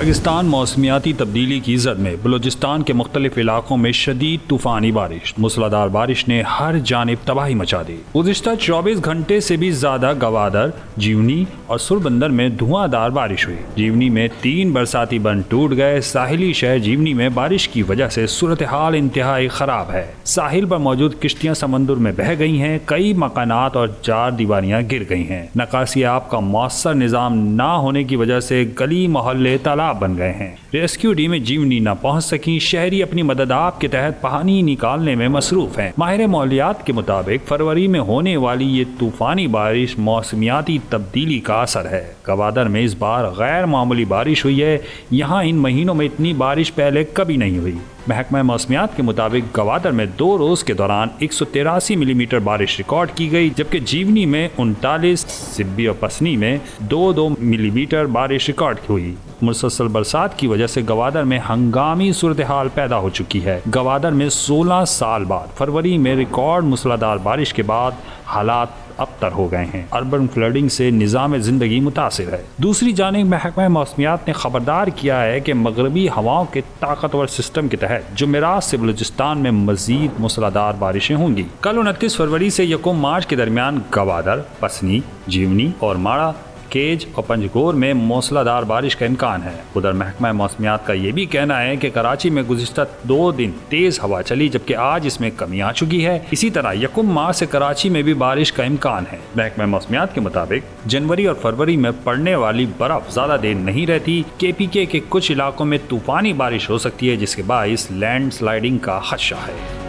پاکستان موسمیاتی تبدیلی کی زد میں، بلوچستان کے مختلف علاقوں میں شدید طوفانی بارش، موسلادھار بارش نے ہر جانب تباہی مچا دی۔ گزشتہ 24 گھنٹے سے بھی زیادہ گوادر، جیونی اور سربندر میں دھواں دھار بارش ہوئی۔ جیونی میں 3 برساتی بند ٹوٹ گئے۔ ساحلی شہر جیونی میں بارش کی وجہ سے صورتحال انتہائی خراب ہے۔ ساحل پر موجود کشتیاں سمندر میں بہہ گئی ہیں، کئی مکانات اور 4 دیواریاں گر گئی ہیں۔ نکاسی آب کا مؤثر نظام نہ ہونے کی وجہ سے گلی محلے تالاب بن گئے ہیں۔ ریسکیو ٹیمیں جیونی نہ پہنچ سکیں۔ شہری اپنی مدد آپ کے تحت پانی نکالنے میں مصروف ہیں۔ ماہر ماحولیات کے مطابق فروری میں ہونے والی یہ طوفانی بارش موسمیاتی تبدیلی کا اثر ہے۔ گوادر میں اس بار غیر معمولی بارش ہوئی ہے۔ یہاں ان مہینوں میں اتنی بارش پہلے کبھی نہیں ہوئی۔ محکمہ موسمیات کے مطابق گوادر میں 2 روز کے دوران 183 ملی میٹر بارش ریکارڈ کی گئی، جبکہ جیونی میں 39، سبی اور پسنی میں 2 ملی میٹر بارش ریکارڈ ہوئی۔ مسلسل برسات کی وجہ سے گوادر میں ہنگامی صورتحال پیدا ہو چکی ہے۔ گوادر میں 16 سال بعد فروری میں ریکارڈ موسلادھار بارش کے بعد حالات ابتر ہو گئے ہیں۔ اربن فلڈنگ سے نظام زندگی متاثر ہے۔ دوسری جانب محکمہ موسمیات نے خبردار کیا ہے کہ مغربی ہواؤں کے طاقتور سسٹم کے تحت جمعرات سے بلوچستان میں مزید موسلادھار بارشیں ہوں گی۔ کل 29 فروری سے 1 مارچ کے درمیان گوادر، پسنی، جیونی اور ماڑا، کیج اور پنجگور میں موسلادھار بارش کا امکان ہے۔ ادھر محکمہ موسمیات کا یہ بھی کہنا ہے کہ کراچی میں گزشتہ 2 دن تیز ہوا چلی، جبکہ آج اس میں کمی آ چکی ہے۔ اسی طرح 1 مارچ سے کراچی میں بھی بارش کا امکان ہے۔ محکمہ موسمیات کے مطابق جنوری اور فروری میں پڑنے والی برف زیادہ دیر نہیں رہتی۔ KPK کے کچھ علاقوں میں طوفانی بارش ہو سکتی ہے، جس کے باعث لینڈ سلائیڈنگ کا خدشہ ہے۔